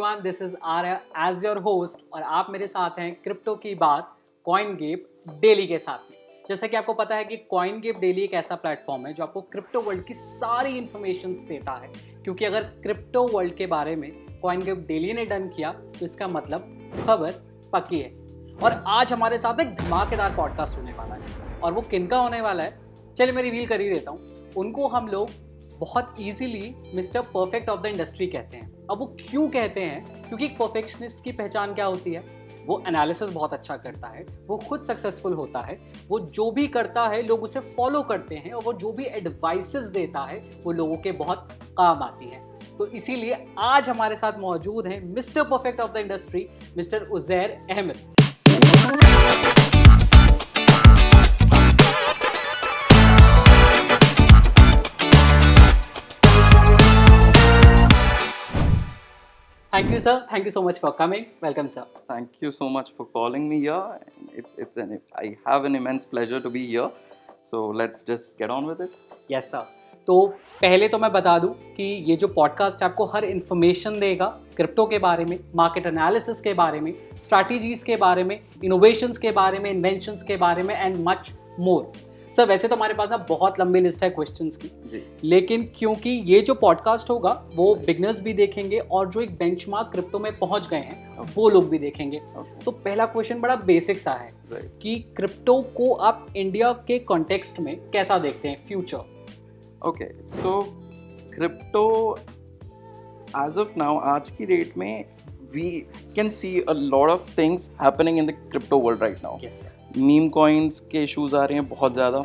Everyone, this is Arya as your host और आप मेरे साथ हैं क्रिप्टो की बात कॉइनगेप डेली के साथ में। जैसा कि आपको पता है कि कॉइनगेप डेली एक ऐसा प्लेटफॉर्म है जो आपको क्रिप्टो वर्ल्ड की सारी इन्फॉर्मेशन देता है, क्योंकि अगर क्रिप्टो वर्ल्ड के बारे में कॉइनगेप डेली ने डन किया तो इसका मतलब खबर पक्की है। और आज हमारे साथ एक धमाकेदार पॉडकास्ट होने वाला है, और वो किनका होने वाला है चलिए मैं रिवील कर ही देता हूँ। उनको हम लोग बहुत easily mister perfect of the industry कहते हैं। अब वो क्यों कहते हैं? क्योंकि एक परफेक्शनिस्ट की पहचान क्या होती है? वो एनालिसिस बहुत अच्छा करता है, वो खुद सक्सेसफुल होता है, वो जो भी करता है लोग उसे फॉलो करते हैं, और वो जो भी एडवाइसेस देता है वो लोगों के बहुत काम आती है। तो इसीलिए आज हमारे साथ मौजूद हैं mister perfect of the industry, mister Uzair Ahmed. Thank you, sir. Thank you so much for coming. Welcome, sir. Thank you so much for calling me here. I have an immense pleasure to be here. So let's just get on with it. Yes, sir. तो पहले तो मैं बता दूं कि ये जो podcast है आपको हर इन्फॉर्मेशन देगा क्रिप्टो के बारे में, मार्केट एनालिसिस के बारे में, स्ट्रैटेजीज के बारे में, इनोवेशंस के बारे में, इन्वेंशंस के बारे में एंड मच मोर। सर वैसे तो हमारे पास ना बहुत लंबी लिस्ट है क्वेश्चंस की, लेकिन क्योंकि ये जो पॉडकास्ट होगा वो बिगनर्स भी देखेंगे और जो एक बेंचमार्क क्रिप्टो में पहुंच गए हैं वो लोग भी देखेंगे। तो पहला क्वेश्चन बड़ा बेसिक सा है कि क्रिप्टो को आप इंडिया के कॉन्टेक्स्ट में कैसा देखते हैं future? Okay, so crypto as of now आज की डेट में we can see a lot of things happening in the crypto world right now. Meme coins के इशूज़ आ रहे हैं बहुत ज़्यादा।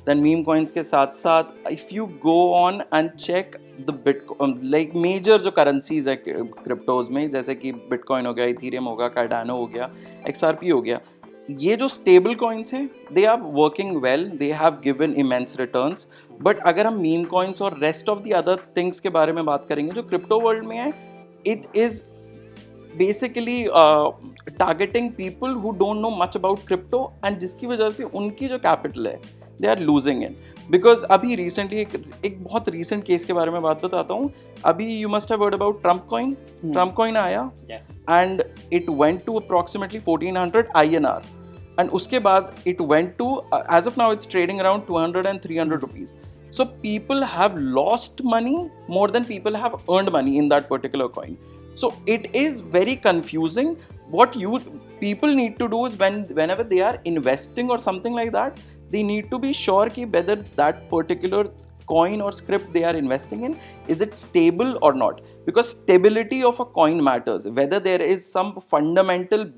दैन मीम कॉइन्स के साथ साथ if you go on and check the bitcoin, like major जो करेंसीज है क्रिप्टोज में, जैसे कि बिटकॉइन हो गया, इथीरियम हो गया, कार्डानो हो गया, XRP हो गया, ये जो स्टेबल कॉइन्स हैं they are working well, they have given immense returns. But अगर हम मीम कॉइन्स और rest of the other things के बारे में बात करेंगे जो क्रिप्टो वर्ल्ड में है, it is basically targeting people who don't know much about crypto, and जिसकी वजह से उनकी जो कैपिटल है they are losing it because अभी रिसेंटली एक बहुत रिसेंट केस के बारे में बात बताता हूँ। अभी you must have heard about Trump coin आया and it went to approximately 1400 INR, and उसके बाद it went to as of now it's trading around 200 and 300 rupees. So people have lost money more than people have earned money in that particular coin. So it is very confusing. What people need to do is whenever they are investing or something like that, they need to be sure कि whether that particular coin or script they are investing in, is it stable or not, because stability of a coin matters, whether there is some fundamental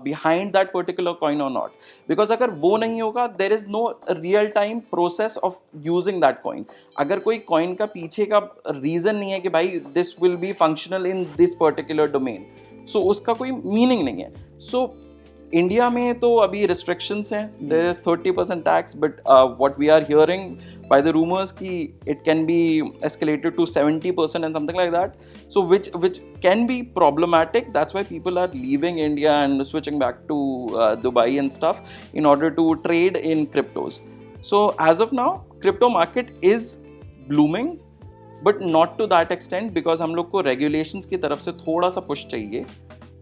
behind that particular coin or not, because अगर वो नहीं होगा there is no real time process of using that coin. अगर कोई coin का पीछे का reason नहीं है कि भाई this will be functional in this particular domain, so उसका कोई meaning नहीं है. So इंडिया में तो अभी restrictions हैं, there is 30% tax, but what we are hearing by the rumors कि it can be escalated to 70% and something like that, so which can be problematic. That's why people are leaving India and switching back to Dubai and stuff in order to trade in cryptos. So as of now crypto market is blooming, but not to that extent, because हम लोग को regulations की तरफ से थोड़ा सा push चाहिए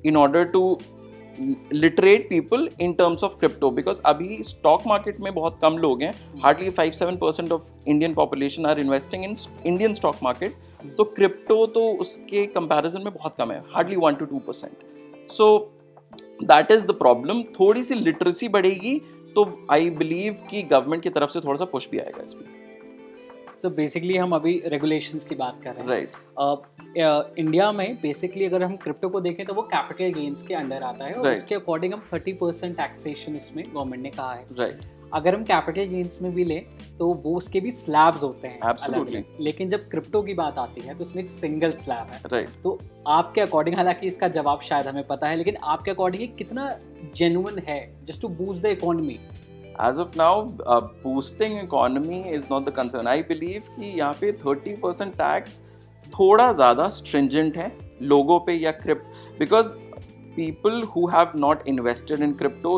in order to literate people in terms of crypto, because अभी stock market में बहुत कम लोग हैं, hardly 5-7% of Indian population are investing in Indian stock market. तो crypto तो उसके comparison में बहुत कम है, hardly 1-2%. So that is the problem. थोड़ी सी literacy बढ़ेगी तो I believe कि government की तरफ से थोड़ा सा push भी आएगा इसमें. सो बेसिकली हम अभी रेगुलेशंस की बात कर रहे हैं, राइट. इंडिया में बेसिकली अगर हम क्रिप्टो को देखें तो वो कैपिटल गेन्स के अंडर आता है, और उसके अकॉर्डिंग हम 30% टैक्सेशन उसमें गवर्नमेंट ने कहा है. राइट. अगर हम कैपिटल गेन्स में भी लें तो वो उसके भी स्लैब्स होते हैं Absolutely. लेकिन जब क्रिप्टो की बात आती है तो उसमें एक सिंगल स्लैब है. राइट. तो आपके अकॉर्डिंग, हालांकि इसका जवाब शायद हमें पता है, लेकिन आपके अकॉर्डिंग कितना जेन्युइन है just to boost the economy? As of now, boosting economy is not the concern. I believe कि यहाँ पे 30% tax थोड़ा ज़्यादा stringent है लोगों पे या because people who have not invested in crypto,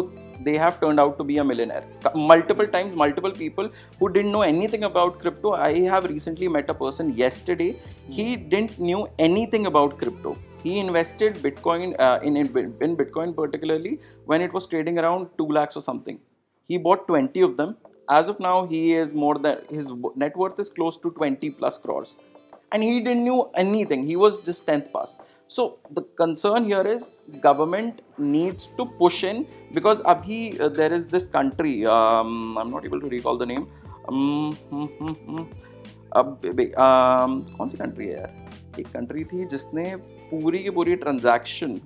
they have turned out to be a millionaire. Multiple times, multiple people who didn't know anything about crypto. I have recently met a person yesterday. He didn't knew anything about crypto. he invested Bitcoin in Bitcoin particularly when it was trading around 2 lakhs or something. He bought 20 of them. As of now, he is more than his net worth is close to 20 plus crores, and he didn't know anything. He was just 10th pass. So the concern here is government needs to push in, because abhi there is this country, I'm not able to recall the name. अब कौन सी country है यार, एक country थी जिसने पूरी की पूरी ट्रांजैक्शन,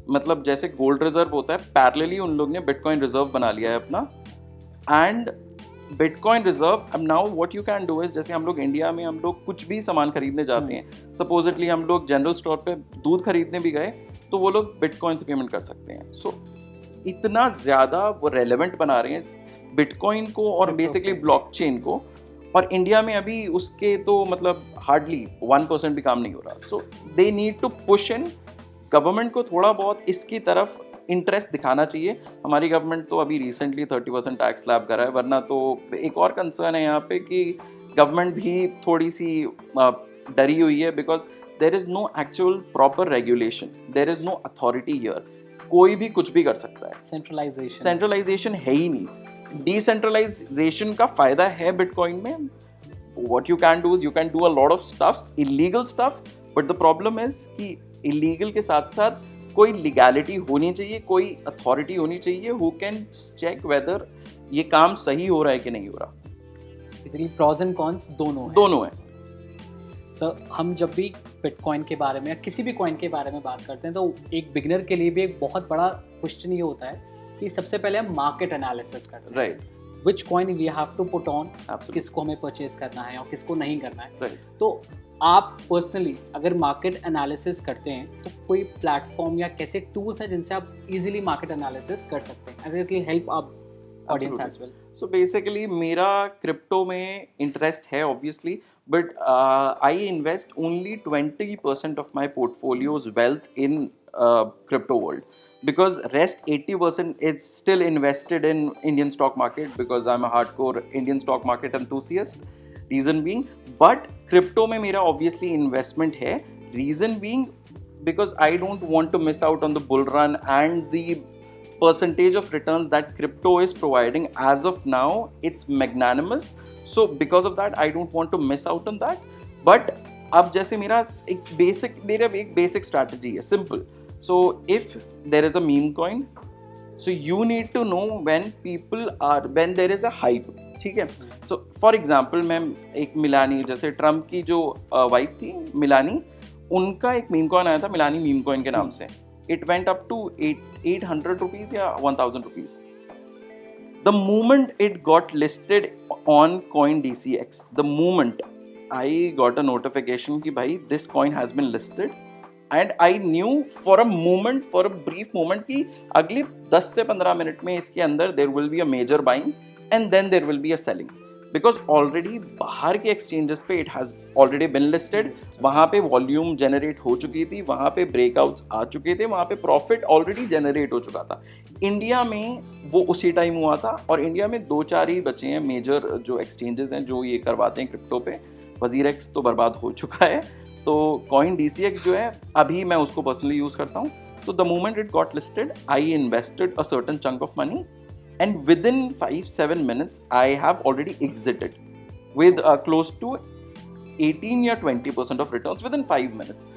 मतलब जैसे गोल्ड रिजर्व होता है, पैरेलली उन लोग ने बिटकॉइन रिजर्व बना लिया है अपना. एंड बिटकॉइन रिजर्व, अब now what you can do is, जैसे हम लोग इंडिया में हम लोग कुछ भी सामान खरीदने जाते हैं, सपोजिटली हम लोग जनरल स्टोर पे दूध खरीदने भी गए तो वो लोग बिटकॉइन से पेमेंट कर सकते हैं. सो इतना ज़्यादा वो रेलेवेंट बना रहे हैं बिटकॉइन को और बेसिकली ब्लॉकचेन को, और इंडिया में अभी उसके तो मतलब हार्डली 1% भी काम नहीं हो रहा. So they need to push in. Government को थोड़ा बहुत इसकी तरफ इंटरेस्ट दिखाना चाहिए. हमारी गवर्नमेंट तो अभी रिसेंटली 30% टैक्स स्लैब करा है, वरना तो एक और कंसर्न है यहाँ पे कि गवर्नमेंट भी थोड़ी सी डरी हुई है, because there is no actual proper regulation, there is no authority here. कोई भी कुछ भी कर सकता है. सेंट्रलाइजेशन है ही नहीं. डिसेंट्रलाइजेशन का फायदा है बिटकॉइन में. what you can do a lot of stuffs, illegal stuff, but the problem is कि illegal के साथ साथ कोई लीगैलिटी होनी चाहिए, कोई अथॉरिटी होनी चाहिए who can check whether ये काम सही हो रहा है कि नहीं हो रहा. Basically pros and cons दोनों हैं. सर हम जब भी बिटकॉइन के बारे में या किसी भी कॉइन के बारे में बात करते हैं तो एक बिगिनर के लिए भी एक बहुत बड़ा क्वेश्चन ये होता है कि सबसे पहले हम मार्केट एनालिसिस करते हैं. Right. Which coin we have to put on, किसको हमें परचेज करना है और किसको नहीं करना है. Right. तो आप पर्सनली अगर मार्केट एनालिसिस करते हैं तो कोई प्लेटफॉर्म या कैसे टूल्स हैं जिनसे आप इजीली मार्केट एनालिसिस कर सकते हैं, and it will help our audience as well. So basically मेरा क्रिप्टो में इंटरेस्ट है obviously, but I invest only 20% of my portfolio's wealth in crypto world, because rest 80% is still invested in Indian stock market, because I'm a hardcore Indian stock market enthusiast. Reason being, but crypto में मेरा obviously investment है. Reason being, because I don't want to miss out on the bull run and the percentage of returns that crypto is providing. As of now, it's magnanimous. So because of that, I don't want to miss out on that. But अब जैसे मेरा एक basic strategy है, simple. So if there is a meme coin, so you need to know when there is a hype. ठीक है. So for example, मैं एक मिलानी, जैसे ट्रम्प की जो वाइफ थी मिलानी, उनका एक मीम कॉइन आया था मिलानी मीम कॉइन के नाम से. It went up to 800 rupees या 1000 rupees. The moment it got listed on CoinDCX, the moment I got a notification कि भाई this coin has been listed, and I knew for a brief moment कि अगले 10 से 15 minute में इसके अंदर there will be a major buying and then there will be a selling, because already बाहर के exchanges पे it has already been listed. वहाँ पे volume generate हो चुकी थी, वहाँ पे breakouts आ चुके थे, वहाँ पे profit already generate हो चुका था. इंडिया में वो उसी टाइम हुआ था, और इंडिया में 2-4 ही बचे हैं मेजर जो exchanges हैं जो ये करवाते हैं क्रिप्टो पे. वजीरेक्स तो बर्बाद हो चुका है, तो CoinDCX जो है अभी मैं उसको पर्सनली यूज़ करता हूँ. तो the moment it got listed, I invested a certain chunk of money, and within 5-7 minutes I have already exited with close to 18 या 20% of returns within 5 minutes.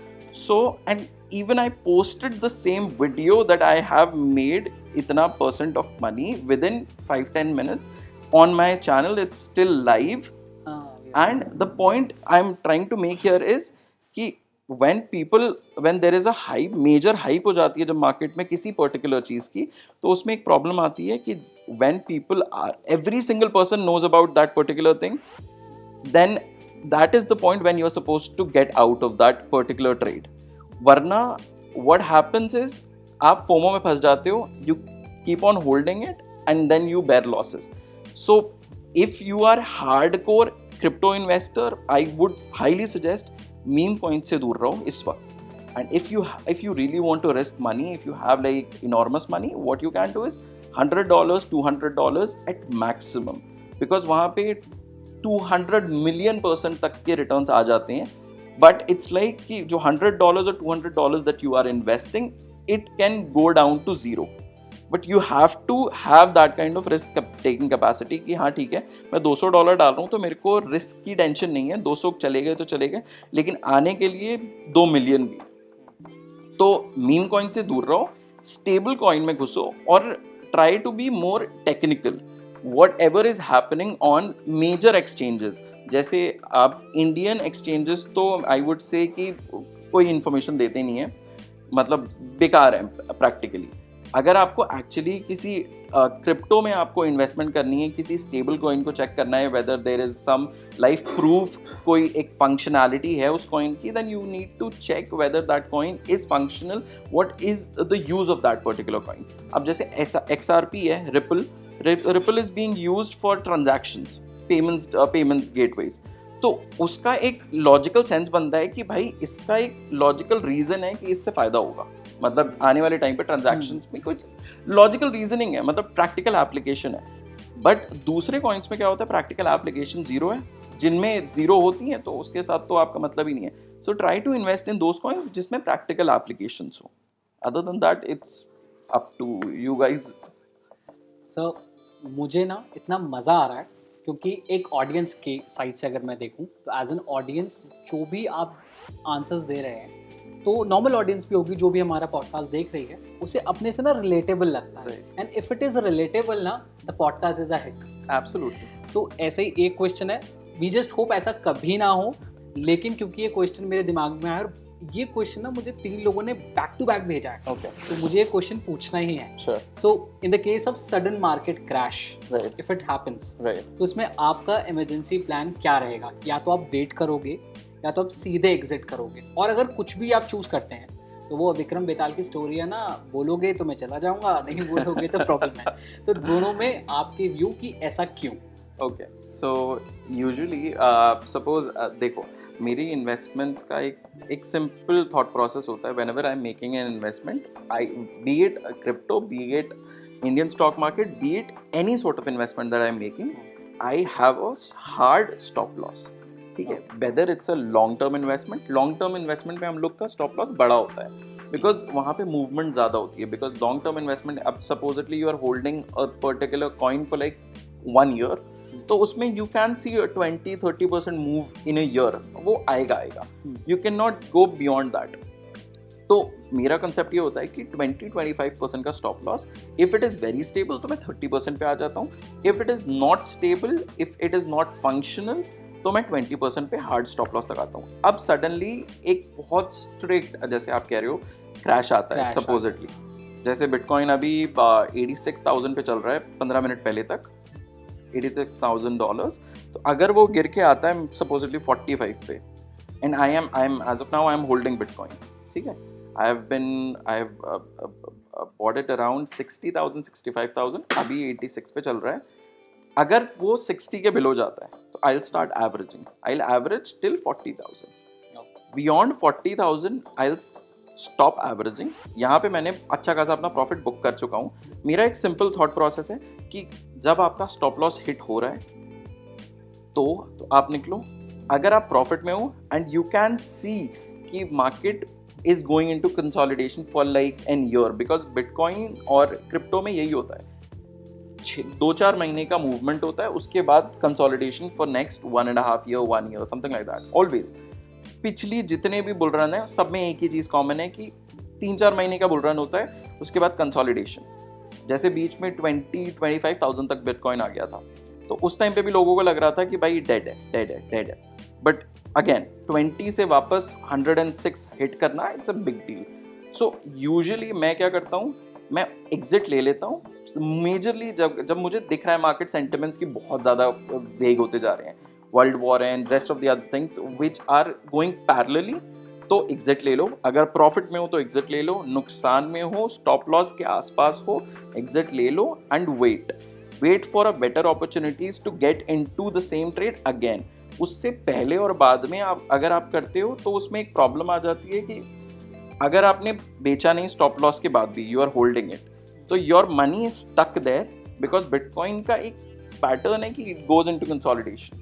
So, and even I posted the same video that I have made itna percent of money within 5-10 minutes on my channel. It's still live. And the point I'm trying to make here is कि when there is a hype, major hype हो जाती है जब market में किसी particular चीज़ की, तो उसमें एक प्रॉब्लम आती है कि when people are, every single person knows about that particular thing, then that is the point when you're supposed to get out of that particular trade. वरना what happens is आप FOMO में फंस जाते हो, you keep on holding it and then you bear losses. So if you are hardcore crypto investor, I would highly suggest meme coins से दूर रहो इस वक्त. And if you really want to risk money, if you have like enormous money, what you can do is $100, $200 at maximum, because वहाँ पे 200 million% तक के returns आ जाते हैं बट इट्स लाइक कि जो $100 और $200 that you are investing, it can go down to zero, but you have to have that kind of risk taking capacity कि हाँ ठीक है, मैं $200 डाल रहा हूँ तो मेरे को रिस्क की टेंशन नहीं है, 200 चले गए तो चले गए, लेकिन आने के लिए 2 मिलियन भी। तो मीम कॉइन से दूर रहो, स्टेबल कॉइन में घुसो और try to be more technical whatever is happening on major exchanges. जैसे आप इंडियन एक्सचेंजेस तो आई वुड से कि कोई इन्फॉर्मेशन देते नहीं है, मतलब बेकार है प्रैक्टिकली। अगर आपको एक्चुअली किसी क्रिप्टो में आपको इन्वेस्टमेंट करनी है, किसी स्टेबल कॉइन को चेक करना है whether there is some life proof, कोई एक फंक्शनैलिटी है उस कॉइन की, then you need to check whether that coin is functional, what is the use of that particular coin. अब जैसे XRP है, ripple is being used for transactions, payments gateways, तो उसका एक लॉजिकल सेंस बनता है कि भाई इसका एक लॉजिकल रीजन है कि इससे फायदा होगा, मतलब आने वाले टाइम पे ट्रांजैक्शंस में कुछ लॉजिकल रीजनिंग है, मतलब प्रैक्टिकल एप्लीकेशन है। बट दूसरे कॉइन्स में क्या होता है, प्रैक्टिकल एप्लीकेशन जीरो है, जिनमें जीरो होती हैं तो उसके साथ तो आपका मतलब ही नहीं है। So try to invest in those coins जिसमें प्रैक्टिकल एप्लीकेशंस हो, other than that it's up to you guys. So मुझे ना इतना मज़ा आ रहा है क्योंकि एक ऑडियंस के साइड से अगर मैं देखूं तो एज एन ऑडियंस जो भी आप आंसर्स दे रहे हैं, तो नॉर्मल ऑडियंस भी होगी जो भी हमारा पॉडकास्ट देख रही है, उसे अपने से ना रिलेटेबल लगता है, and if it is relatable ना, the podcast is a hit. Absolutely. तो ऐसे ही एक क्वेश्चन है, वी जस्ट होप ऐसा कभी ना हो, लेकिन क्योंकि ये क्वेश्चन मेरे दिमाग में आया और ये क्वेश्चन ना मुझे 3 लोगों ने बैक टू बैक भेजा है, तो मुझे ये क्वेश्चन पूछना ही है। So in the case of sudden market crash, if it happens, तो इसमें आपका इमरजेंसी प्लान क्या रहेगा? या तो आप वेट करोगे या तो आप सीधे एग्जिट करोगे, और अगर कुछ भी आप चूज करते हैं तो वो विक्रम बेताल की स्टोरी है ना, बोलोगे तो मैं चला जाऊंगा, नहीं बोलोगे तो प्रॉब्लम है। तो दोनों में आपके व्यू की ऐसा क्यों? ओके, सो यूजुअली सपोज देखो, मेरी इन्वेस्टमेंट्स का एक सिंपल थॉट प्रोसेस होता है। Whenever I am making an investment, I B it crypto, B it Indian stock market, B it any sort of investment that I am making, I have a hard stop loss. ठीक है, whether it's a long term investment में हम लोग का stop loss बड़ा होता है because वहाँ पे मूवमेंट ज़्यादा होती है। बिकॉज लॉन्ग टर्म इन्वेस्टमेंट, अब supposedly you are holding a particular coin for like 1 year, तो उसमें you can see 20-30% move in a year, वो आएगा, you can not go beyond that. तो मेरा कंसेप्ट ये होता है कि 20-25% का stop loss, if it is very stable तो मैं 30% पे आ जाता हूँ, if it is not stable, if it is not functional, तो मैं 20% पे हार्ड स्टॉप लॉस लगाता हूँ। अब सडनली एक बहुत स्ट्रिक्ट, जैसे आप कह रहे हो, क्रैश आता है सपोजिटली, जैसे बिटकॉइन अभी 86,000 पे चल रहा है 15 मिनट पहले तक, $86,000, तो अगर वो गिर के आता है सपोजिटली 45 पे, and I am as of now I am holding bitcoin, ठीक है, I have bought it around 60,000 65,000, अभी 86 पे चल रहा है। अगर वो 60 के बिलो जाता है तो I will start averaging, I will average till 40,000, beyond 40,000 I will stop averaging. यहाँ पे मैंने अच्छा खासा अपना प्रॉफिट बुक कर चुका हूँ। मेरा एक सिंपल थॉट प्रोसेस है कि जब आपका स्टॉप लॉस हिट हो रहा है तो आप निकलो। अगर आप प्रॉफिट में हो एंड यू कैन सी कि market is going into consolidation for like an year, because bitcoin और क्रिप्टो में यही होता है, 2-4 महीने का मूवमेंट होता है, उसके बाद consolidation for next 1.5 year 1 year, something like that. Always पिछली जितने भी बुल रन है सब में एक ही चीज़ कॉमन है कि 3-4 महीने का बुल रन होता है, उसके बाद कंसोलिडेशन। जैसे बीच में 20-25,000 तक बिटकॉइन आ गया था, तो उस टाइम पे भी लोगों को लग रहा था कि भाई डेड है, बट अगेन 20 से वापस 106 हिट करना, it's a big deal. So usually मैं क्या करता हूँ, मैं एग्जिट ले लेता हूँ मेजरली जब मुझे दिख रहा है मार्केट सेंटिमेंट्स की बहुत ज़्यादा वेग होते जा रहे हैं, world war and rest of the other things which are going parallelly, तो एग्जिट ले लो। अगर प्रॉफिट में हो तो एग्जिट ले लो, नुकसान में हो, स्टॉप लॉस के आसपास हो, एग्जिट ले लो and wait for a better opportunities to get into the same trade again. उससे पहले और बाद में अगर आप करते हो तो उसमें एक प्रॉब्लम आ जाती है कि अगर आपने बेचा नहीं स्टॉप लॉस के बाद भी, यू आर होल्डिंग इट, तो your money is stuck there, because bitcoin का एक पैटर्न है कि इट गोज इनटू कंसोलिडेशन,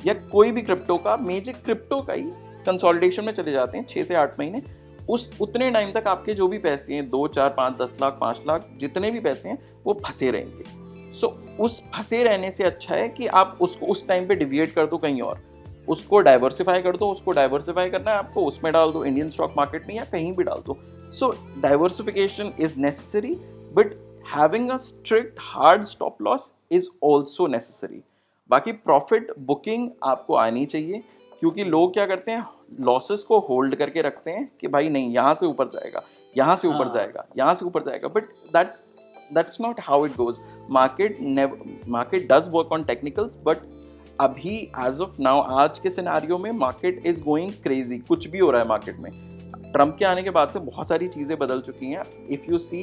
या कोई भी क्रिप्टो का, मेजर क्रिप्टो का ही कंसोलिडेशन में चले जाते हैं 6 से 8 महीने, उस उतने टाइम तक आपके जो भी पैसे हैं 2, 4, 5, 10 लाख, 5 लाख जितने भी पैसे हैं वो फंसे रहेंगे। सो उस फंसे रहने से अच्छा है कि आप उसको उस टाइम पे डिविएट कर दो कहीं और, उसको डाइवर्सिफाई कर दो। उसको डाइवर्सिफाई करना है आपको, उसमें डाल दो, इंडियन स्टॉक मार्केट में या कहीं भी डाल दो। So diversification is necessary, but having a strict hard stop loss is also necessary. बाकी प्रॉफिट बुकिंग आपको आनी चाहिए, क्योंकि लोग क्या करते हैं, लॉसेस को होल्ड करके रखते हैं कि भाई नहीं यहाँ से ऊपर जाएगा, यहाँ से ऊपर जाएगा, यहाँ से ऊपर जाएगा, but that's not how it goes. Market does work on technicals, but अभी as of now आज के सिनेरियो में मार्केट इज गोइंग क्रेजी। कुछ भी हो रहा है मार्केट में, ट्रम्प के आने के बाद से बहुत सारी चीज़ें बदल चुकी हैं। इफ़ यू सी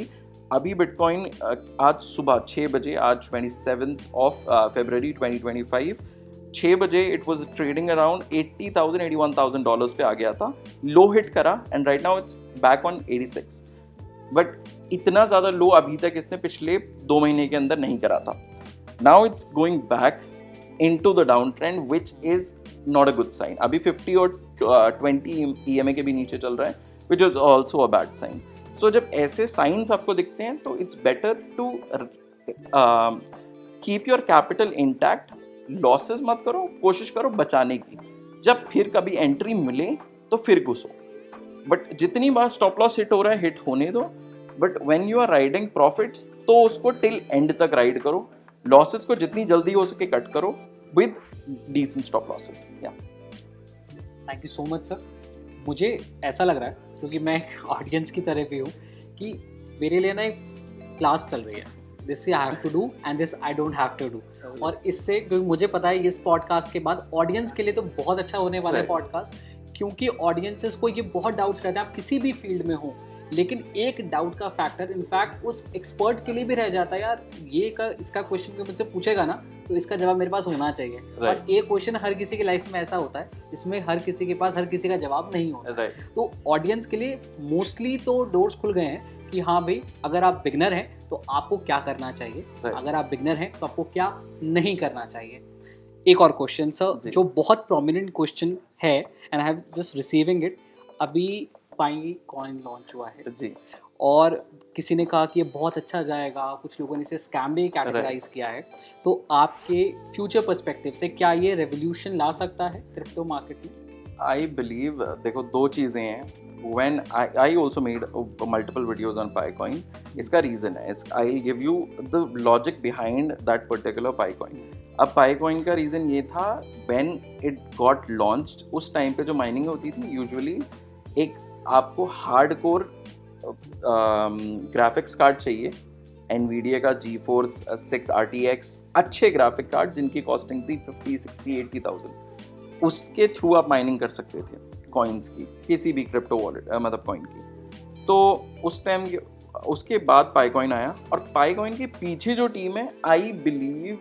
अभी बिटकॉइन आज सुबह 6 बजे, आज 27 फरवरी 2025, 6 बजे इट वाज ट्रेडिंग अराउंड $80,000 $81,000 पे आ गया था, लो हिट करा and right now it's back on 86। But इतना ज़्यादा लो अभी तक इसने पिछले 2 महीने के अंदर नहीं करा था। Now it's going back into the downtrend, which is not a good sign. अभी 50 और 20 EMA के भी नीचे चल रहा है, which is also a bad sign. So जब ऐसे signs आपको दिखते हैं तो it's better to keep your capital intact. Losses मत करो, कोशिश करो बचाने की। जब फिर कभी एंट्री मिले तो फिर घुसो, बट जितनी बार स्टॉप लॉस हिट हो रहा है हिट होने दो, but when you are riding profits तो उसको टिल एंड तक राइड करो। लॉसेस को जितनी जल्दी हो सके कट करो विद डिसेंट स्टॉप लॉसेस। या thank you so much sir. मुझे ऐसा लग रहा है, क्योंकि मैं एक ऑडियंस की तरह भी हूँ, कि मेरे लिए ना एक क्लास चल रही है, this I have to do and this I don't have to do. और इससे, क्योंकि मुझे पता है इस पॉडकास्ट के बाद ऑडियंस के लिए तो बहुत अच्छा होने वाला है पॉडकास्ट, क्योंकि ऑडियंसेस को ये बहुत डाउट्स रहते हैं, आप किसी भी फील्ड में हो, लेकिन एक डाउट का फैक्टर इनफैक्ट उस एक्सपर्ट के लिए भी रह जाता है, यार इसका क्वेश्चन कोई मुझसे पूछेगा ना तो इसका जवाब मेरे पास होना चाहिए। और एक क्वेश्चन हर किसी की लाइफ में ऐसा होता है, इसमें हर किसी के पास हर किसी का जवाब नहीं होता। तो ऑडियंस के लिए मोस्टली तो डोर्स खुल गए हैं कि हाँ भाई, अगर आप बिगनर हैं तो आपको क्या करना चाहिए, अगर आप बिगनर हैं तो आपको क्या नहीं करना चाहिए। एक और क्वेश्चन सर, जो बहुत प्रोमिनेंट क्वेश्चन है and I have just receiving it. अभी पाई कॉइन लॉन्च हुआ है जी, और किसी ने कहा कि ये बहुत अच्छा जाएगा, कुछ लोगों ने इसे स्कैम भी कैटेगराइज किया है। तो आपके फ्यूचर पर्सपेक्टिव से क्या ये रेवोल्यूशन ला सकता है क्रिप्टो मार्केट में? आई बिलीव, देखो 2 चीज़ें हैं। When I also made multiple videos on Pi Coin. इसका रीज़न है, I will give you the logic behind that particular Pi Coin. अब पाईकॉइन का रीज़न ये था, व्हेन इट गॉट लॉन्च्ड उस टाइम पे जो माइनिंग होती थी, यूजुअली एक आपको हार्डकोर ग्राफिक्स कार्ड चाहिए, NVIDIA का GeForce 6 RTX, अच्छे ग्राफिक कार्ड जिनकी कॉस्टिंग थी 50, 60, 80,000। उसके थ्रू आप माइनिंग कर सकते थे कॉइन्स की, किसी भी क्रिप्टो वॉलेट मतलब कॉइन की। तो उस टाइम उसके बाद पाईकॉइन आया, और पाईकॉइन के पीछे जो टीम है, I believe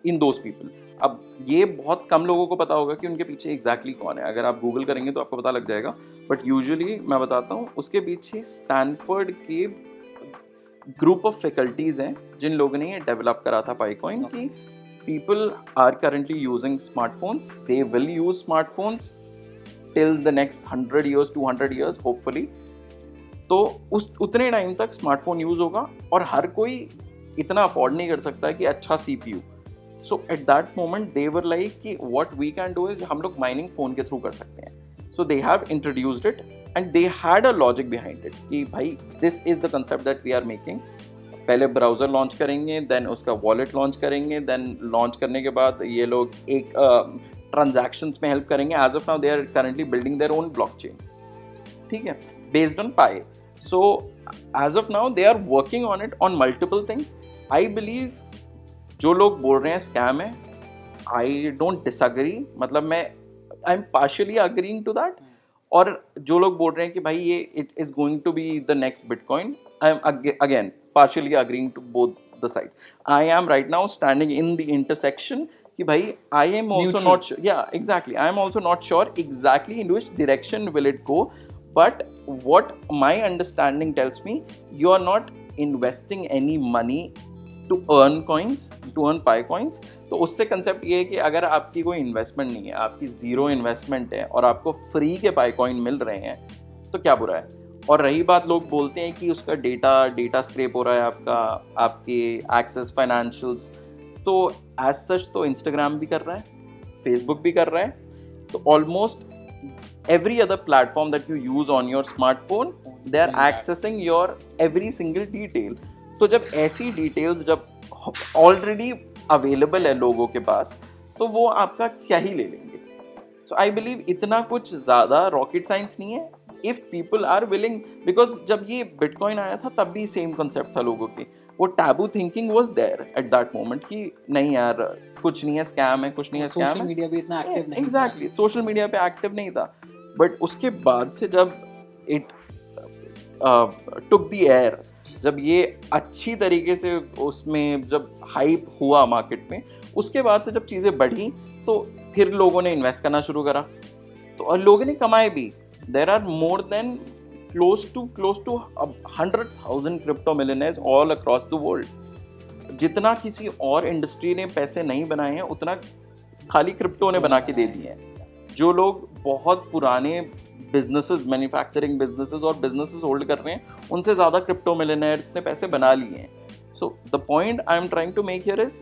in those people. अब ये बहुत कम लोगों को पता होगा कि उनके पीछे एग्जैक्टली कौन है, अगर आप गूगल करेंगे तो आपको पता लग जाएगा, बट यूजुअली मैं बताता हूँ, उसके पीछे स्टैनफोर्ड के ग्रुप ऑफ फैकल्टीज हैं जिन लोगों ने ये डेवलप करा था पाईकॉइन की। People are currently using smartphones, they will use smartphones till the next 100 years 200 years hopefully. तो उतने टाइम तक स्मार्टफोन यूज होगा, और हर कोई इतना अफोर्ड नहीं कर सकता है कि अच्छा CPU। So at that moment they were like कि what we can do is, हम लोग माइनिंग फ़ोन के थ्रू कर सकते हैं। So they have introduced it and they had a logic behind it कि भाई this is the concept that we are making. पहले ब्राउज़र लॉन्च करेंगे, देन उसका वॉलेट लॉन्च करेंगे, देन लॉन्च करने के बाद ये लोग एक ट्रांजैक्शंस में हेल्प करेंगे। As of now they are currently building their own blockchain, ठीक है, based on Pi. So as of now they are working on it on multiple things. I believe जो लोग बोल रहे हैं स्कैम है, आई डोंट डिसअग्री, मतलब मैं I am partially agreeing to that. और जो लोग बोल रहे हैं कि भाई ये it is going to be the next bitcoin, I am again partially agreeing to both the sides. I am right now standing in the intersection कि भाई I am also Neutral. not sure, yeah exactly, I am also not sure exactly in which direction will it go, but what my understanding tells me, you are not investing any money to earn coins, to earn Pi coins. तो उससे concept ये है कि अगर आपकी कोई investment नहीं है, आपकी ज़ीरो इन्वेस्टमेंट है और आपको फ्री के पाई कॉइन मिल रहे हैं, तो क्या बुरा है। और रही बात, लोग बोलते हैं कि उसका डेटा स्क्रैप हो रहा है आपका, आपके एक्सेस फाइनेंशियल्स, तो एज सच तो इंस्टाग्राम भी कर रहा है, फेसबुक भी कर रहा है, तो almost every other platform that you use on your smartphone, they are accessing your every single detail. तो जब ऐसी डिटेल्स जब ऑलरेडी अवेलेबल है लोगों के पास, तो वो आपका क्या ही ले लेंगे। सो आई बिलीव इतना कुछ ज़्यादा रॉकेट साइंस नहीं है, if people are willing. Because जब ये बिटकॉइन आया था तब भी सेम कंसेप्ट था लोगों की, वो taboo thinking was there at that moment कि नहीं यार कुछ नहीं है, स्कैम है, कुछ नहीं है, स्कैम है। सोशल मीडिया भी इतना एक्टिव नहीं था। एग्जैक्टली, सोशल मीडिया पे एक्टिव नहीं था। बट उसके बाद से जब इट टुक द एयर, जब ये अच्छी तरीके से उसमें जब हाइप हुआ मार्केट में, उसके बाद से जब चीज़ें बढ़ी तो फिर लोगों ने इन्वेस्ट करना शुरू करा, तो और लोगों ने कमाए भी। There are more than close to 100,000 crypto millionaires all across the world। जितना किसी और इंडस्ट्री ने पैसे नहीं बनाए हैं उतना खाली क्रिप्टो ने बना के दे दिए हैं। जो लोग बहुत पुराने बिजनेसेस, मैन्युफैक्चरिंग बिजनेसेस और बिजनेसेस होल्ड कर रहे हैं, उनसे ज़्यादा क्रिप्टो मिलियनेयर्स ने पैसे बना लिए हैं। So the point I am trying to make here is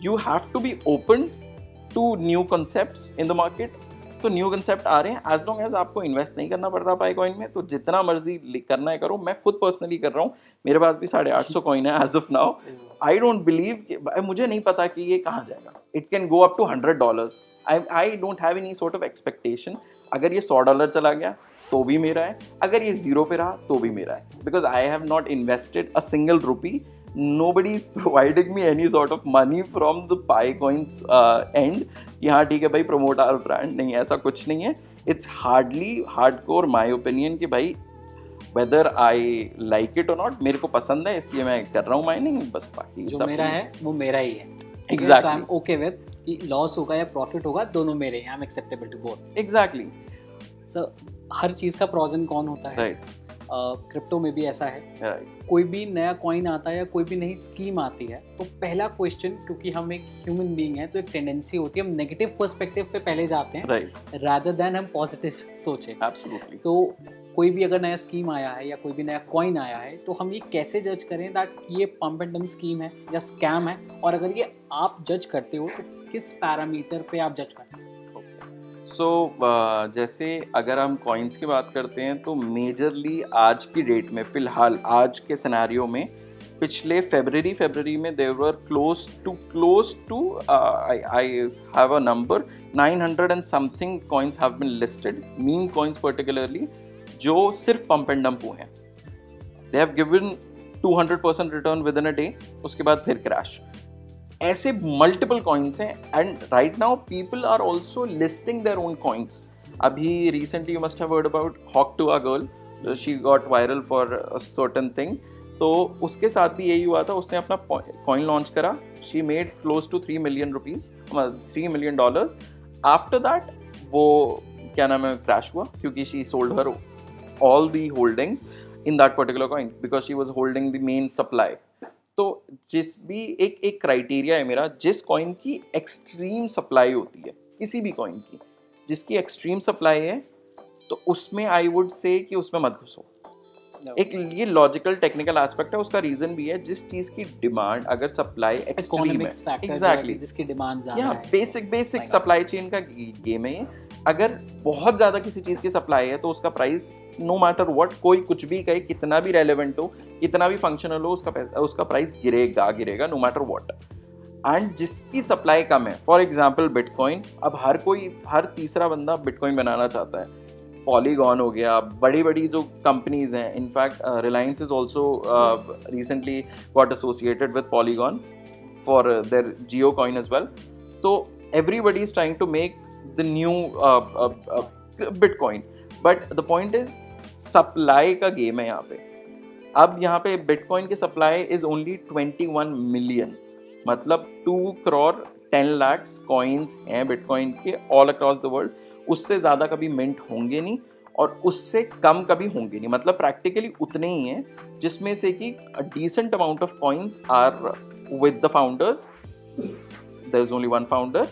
you have to be open to new concepts in the market. तो न्यू कंसेप्ट आ रहे हैं, एज लॉन्ग एज आपको इन्वेस्ट नहीं करना पड़ रहा पाई कॉइन में, तो जितना मर्जी करना है करो। मैं खुद पर्सनली कर रहा हूँ, मेरे पास भी 850 कॉइन है as of now. I don't believe, मुझे नहीं पता कि ये कहाँ जाएगा। It can go up to $100। I don't have any sort of expectation. अगर ये $100 चला गया तो भी मेरा है, अगर ये ज़ीरो पे रहा तो भी मेरा है, because I have not invested a single rupee. Nobody is providing me any sort of money from the PieCoins end कि हाँ ठीक है भाई promote our brand, नहीं ऐसा कुछ नहीं है। It's hardly hardcore my opinion कि भाई whether I like it or not, मेरे को पसंद है इसलिए मैं कर रहा हूँ माइनिंग, बस बाकी जो मेरा है वो मेरा ही है। Exactly. So I'm okay with कि लॉस होगा या प्रॉफिट होगा, दोनों मेरे हैं। I'm acceptable to both. Exactly. So हर चीज़ का प्रॉज एंड कॉन होता है। Right. क्रिप्टो में भी ऐसा है। Right. कोई भी नया कॉइन आता है या कोई भी नई स्कीम आती है तो पहला क्वेश्चन, क्योंकि हम एक ह्यूमन बीइंग हैं तो एक टेंडेंसी होती है हम नेगेटिव पर्सपेक्टिव पे पहले जाते हैं, Right. रादर देन हम पॉजिटिव सोचें। Absolutely. तो कोई भी अगर नया स्कीम आया है या कोई भी नया कॉइन आया है तो हम ये कैसे जज करें दैट ये पंप एंड डंप स्कीम है या स्कैम है, और अगर ये आप जज करते हो तो किस पैरामीटर पे आप जज करते हो? सो जैसे अगर हम कॉइन्स की बात करते हैं तो मेजरली आज की डेट में, फ़िलहाल आज के सिनेरियो में, पिछले फरवरी में there were close to I have a number 900 and something coins have been listed, meme coins particularly, जो सिर्फ पंप एंड डंप हुए हैं। They have given 200% return within a day, उसके बाद फिर क्रैश। ऐसे मल्टीपल कॉइन्स हैं and right now people are also listing their own coins. अभी recently you must have heard about hawk tuah girl, she got viral for a certain thing. तो उसके साथ भी यही हुआ था, उसने अपना कॉइन लॉन्च करा, she made close to $3 million, $3 million। After that वो क्या नाम है क्रैश हुआ, क्योंकि she sold her all the holdings in that particular coin because she was holding the main supply. तो जिस भी एक क्राइटेरिया है मेरा, जिस कॉइन की एक्सट्रीम सप्लाई होती है, किसी भी कॉइन की जिसकी एक्सट्रीम सप्लाई है, तो उसमें आई वुड से कि उसमें मत घुसो। एक ये लॉजिकल टेक्निकल एस्पेक्ट है, उसका रीजन भी है, जिस चीज की डिमांड अगर सप्लाई एक्सट्रीम है, एग्जैक्टली जिसकी डिमांड ज्यादा है, बेसिक सप्लाई चेन का गेम है ये। अगर बहुत ज़्यादा किसी चीज़ की सप्लाई है तो उसका प्राइस नो मैटर व्हाट, कोई कुछ भी कहे, कितना भी रेलेवेंट हो, कितना भी फंक्शनल हो, उसका प्राइस गिरेगा नो मैटर व्हाट। एंड जिसकी सप्लाई कम है, फॉर एग्जांपल बिटकॉइन, अब हर तीसरा बंदा बिटकॉइन बनाना चाहता है। पॉलीगॉन हो गया, बड़ी जो कंपनीज हैं, in fact Reliance is also recently got associated with Polygon for their Jio coin as well. तो everybody is trying to make the new Bitcoin, but the point is supply का गेम है यहाँ पे। अब यहाँ पे बिटकॉइन की सप्लाई इज ओनली 21 मिलियन, मतलब 2 crore 10 lakhs कॉइन्स हैं बिटकॉइन के ऑल अक्रॉस द वर्ल्ड। उससे ज़्यादा कभी मिंट होंगे नहीं, और उससे कम कभी होंगे नहीं, मतलब प्रैक्टिकली उतने ही हैं जिसमें से कि decent amount of coins are with the founders, there is only one founder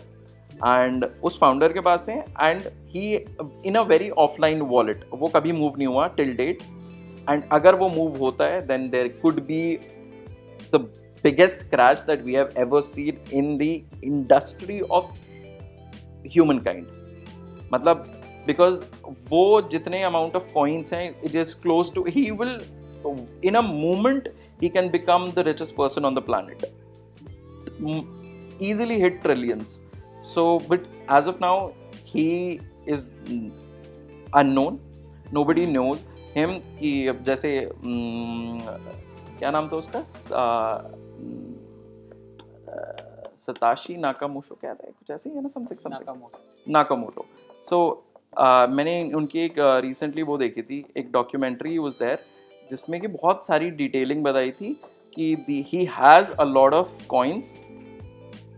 and उस फाउंडर के पास है and he in a very offline wallet, वो कभी मूव नहीं हुआ टिल डेट, एंड अगर वो मूव होता है then there could be the biggest crash that we have ever seen in the industry of humankind. मतलब because वो जितने amount of coins हैं, it is close to, he will in a moment he can become the richest person on the planet, easily hit trillions. So but as of now he is unknown, nobody knows him. कि जैसे क्या नाम था उसका, सताशी Nakamoto, क्या था कुछ ऐसे ही है ना, समथिंग नाकामोटो. सो मैंने उनकी एक रिसेंटली वो देखी थी, एक डॉक्यूमेंट्री वाज देयर जिसमें कि बहुत सारी डिटेलिंग बताई थी कि he has a lot of coins,